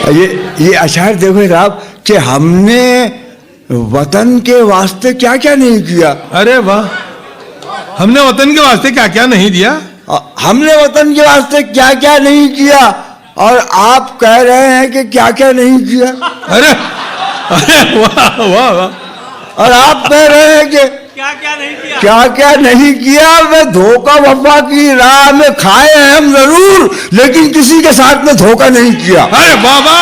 ये अशार देखो साहब कि हमने वतन के वास्ते क्या क्या नहीं किया। अरे वाह, हमने वतन के वास्ते क्या क्या नहीं दिया। हमने वतन के वास्ते क्या क्या नहीं किया और आप कह रहे हैं कि क्या क्या नहीं किया। अरे अरे वाह वाह वाह। और आप कह रहे हैं कि क्या क्या नहीं किया, क्या क्या नहीं किया। वे धोखा वफा की राह में खाए हैं हम जरूर, लेकिन किसी के साथ में धोखा नहीं किया। अरे बाबा,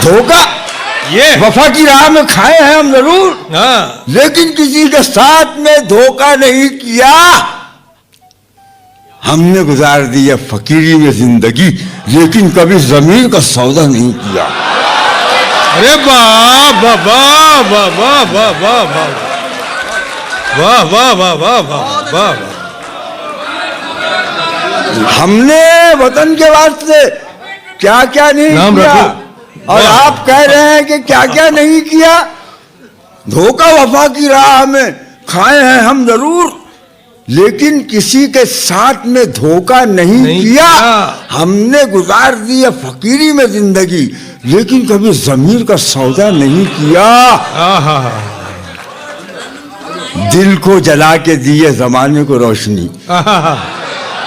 धोखा ये वफा की राह में खाए हैं हम जरूर, हाँ, लेकिन किसी के साथ में धोखा नहीं किया। हमने गुजार दी है फकीरी में जिंदगी, लेकिन कभी जमीन का सौदा नहीं किया। अरे वाह वाह वाह वाह वाह वाह वाह वाह वाह वाह वाह वाह वाह। हमने वतन के वास्ते क्या क्या नहीं किया और आप कह रहे हैं कि क्या क्या नहीं किया। धोखा वफा की राह में खाए हैं हम जरूर, लेकिन किसी के साथ में धोखा नहीं किया। हमने गुजार दी है फकीरी में जिंदगी, लेकिन कभी जमीर का सौदा नहीं किया। दिल को जला के दिए जमाने को रोशनी,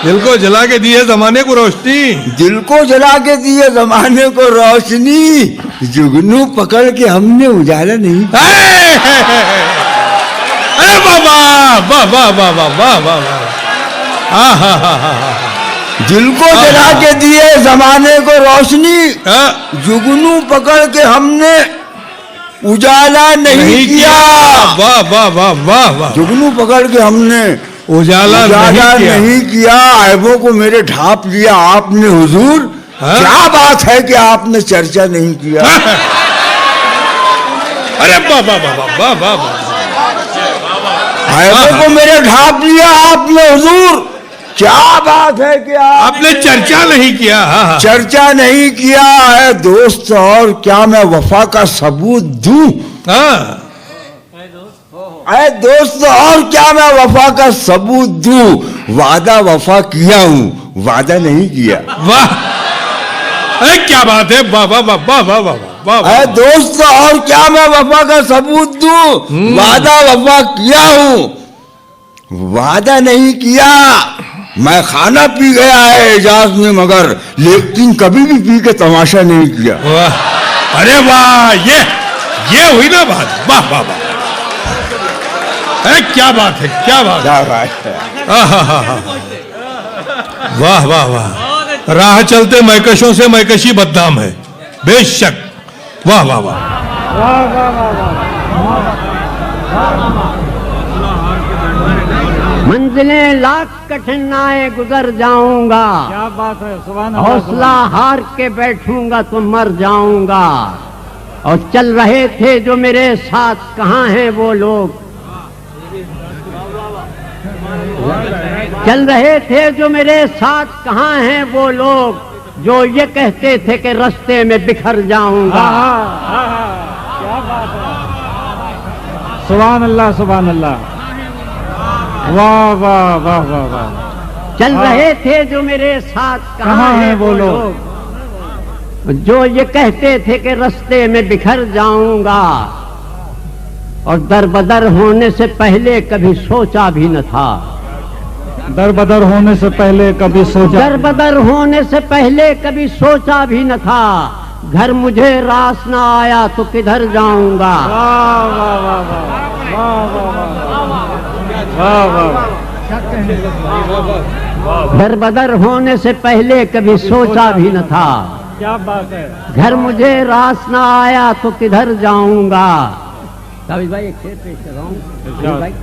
दिल को जला के दिए जमाने को रोशनी, दिल को जला के दिए जमाने को रोशनी, जुगनू पकड़ के हमने उजाला नहीं। अरे बाबा वाह वाह वाह वाह वाह वाह वाह। दिल को जला के दिए जमाने को रोशनी, जुगनू पकड़ के हमने उजाला नहीं किया। वाह वाह वाह वाह वाह। जुगनू पकड़ के हमने उजाला नहीं किया। ऐबों को मेरे ढांप लिया आपने हुजूर। क्या बात है कि आपने चर्चा नहीं किया। अरे वाह वाह वाह वाह वाह वाह। ऐबों को मेरे ढांप लिया आपने हुजूर। क्या बात है कि आपने चर्चा नहीं किया। चर्चा नहीं किया है दोस्त, और क्या मैं वफा का सबूत दूं। अरे दोस्त, और क्या मैं वफा का सबूत दूं। वादा वफा किया हूं, वादा नहीं किया। वाह, अरे क्या बात है। वाह वाह वाह वाह वाह वाह। अरे दोस्त, और क्या मैं वफा का सबूत दूं। वादा वफा किया हूं, वादा नहीं किया। मैं खाना पी गया है इजाज में, मगर लेकिन कभी भी पी के तमाशा नहीं किया। वाह, अरे वाह, ये हुई ना बात। वाह वाह वाह। अरे क्या बात है, क्या बात है। वाह वाह वाह। राह चलते मैकशों से मैकशी बदनाम है, बेशक। वाह वाह वाह। मंजिलें लाख कठिनाइयां गुजर जाऊंगा, क्या बात है। हौसला हार के बैठूंगा तो मर जाऊंगा। और चल रहे थे जो मेरे साथ, कहाँ हैं वो लोग। चल रहे थे जो मेरे साथ, कहाँ हैं वो लोग जो ये कहते थे कि रास्ते में बिखर जाऊंगा। क्या बात है। सुभान अल्लाह, सुभान अल्लाह। वाह वाह वाह वाह वाह। चल रहे थे जो मेरे साथ, कहाँ हैं वो लोग जो ये कहते थे कि रास्ते में बिखर जाऊंगा। और दरबदर होने से पहले कभी सोचा भी न था। दरबदर होने से पहले कभी सोचा, दरबदर होने से पहले कभी सोचा भी न था। घर मुझे रास ना आया तो किधर जाऊंगा। वाह वाह वाह वाह वाह वाह। दरबदर होने से पहले कभी सोचा भी न था। क्या बात है। घर मुझे रास ना आया तो किधर जाऊंगा। भाई एक शेर पेश कर रहा हूं भाई,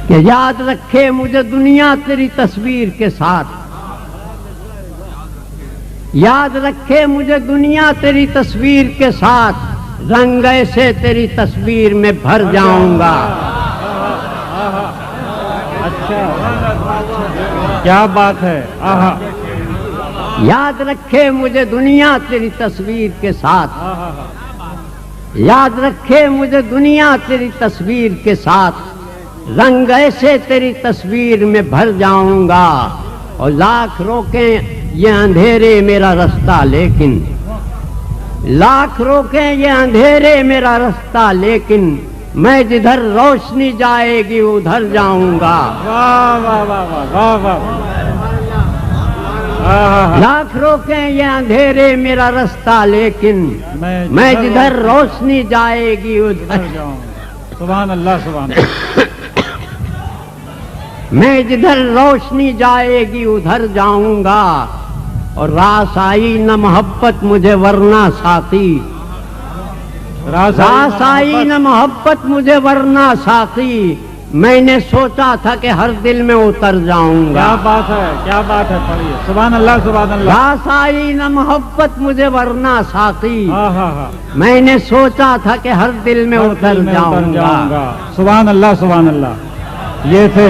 कि याद रखे मुझे दुनिया तेरी तस्वीर के साथ। याद रखे मुझे दुनिया तेरी तस्वीर के साथ। रंग ऐसे तेरी तस्वीर में भर जाऊंगा। अच्छा, क्या बात है। याद रखे मुझे दुनिया तेरी तस्वीर के साथ। याद रखे मुझे दुनिया तेरी तस्वीर के साथ। रंग ऐसे तेरी तस्वीर में भर जाऊंगा। और लाख रोके ये अंधेरे मेरा रास्ता लेकिन, लाख रोके ये अंधेरे मेरा रास्ता लेकिन, मैं जिधर रोशनी जाएगी उधर जाऊंगा। वाह वाह वाह वाह वाह वाह। लाख रोके ये अंधेरे मेरा रास्ता लेकिन, मैं जिधर रोशनी जाएगी उधर जाऊंगा। सुभान अल्लाह सुभान अल्लाह। मैं जिधर रोशनी जाएगी उधर जाऊंगा। और रास आई न मोहब्बत मुझे वरना साथी, रास आई न मोहब्बत मुझे वरना साथी, मैंने सोचा था कि हर दिल में उतर जाऊंगा। क्या बात है, क्या बात है, पढ़िए। सुभान अल्लाह सुभान अल्लाह। रास आई न मोहब्बत मुझे वरना साथी, हाँ हाँ हाँ, मैंने सोचा था कि हर दिल में उतर जाऊंगा। सुभान अल्लाह सुभान अल्लाह। ये थे